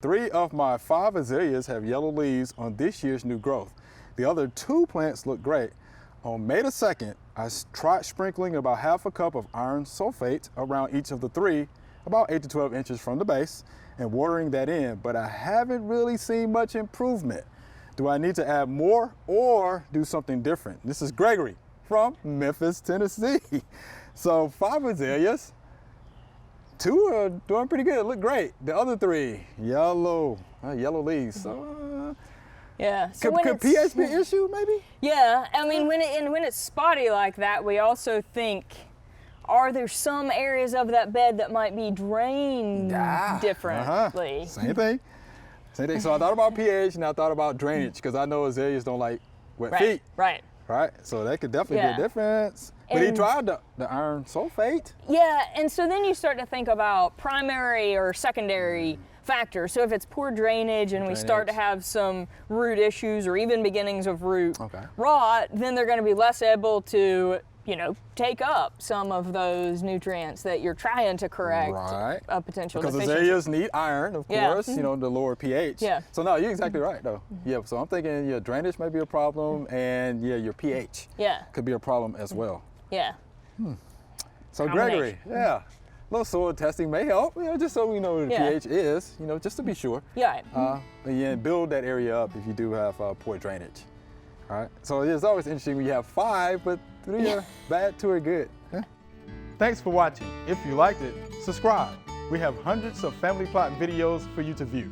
3 of my 5 azaleas have yellow leaves on this year's new growth. The other 2 plants look great. On May the 2nd, I tried sprinkling about half a cup of iron sulfate around each of the 3, about 8 to 12 inches from the base, and watering that in, but I haven't really seen much improvement. Do I need to add more or do something different? This is Gregory from Memphis, Tennessee. So 5 azaleas, 2 are doing pretty good, look great. The other 3, yellow leaves. So, yeah. So could pH be an issue, maybe? Yeah, I mean, when it's spotty like that, we also think, are there some areas of that bed that might be drained differently? Same thing. So I thought about pH and I thought about drainage because I know azaleas don't like wet feet. Right. So that could definitely be a difference. But he tried the iron sulfate. Yeah, and so then you start to think about primary or secondary factors. So if it's poor drainage and we start to have some root issues or even beginnings of root rot, then they're going to be less able to, take up some of those nutrients that you're trying to correct a potential deficiency. Because azaleas need iron, of course, the lower pH. Yeah. So no, you're exactly right though. Yeah, so I'm thinking your drainage may be a problem and your pH could be a problem as well. Yeah. So Gregory, a little soil testing may help, just so we know what the pH is, just to be sure. Yeah. And build that area up if you do have poor drainage. All right. So it's always interesting when you have 5, but 3 are bad, 2 are good. Thanks for watching. If you liked it, subscribe. We have hundreds of family plot videos for you to view.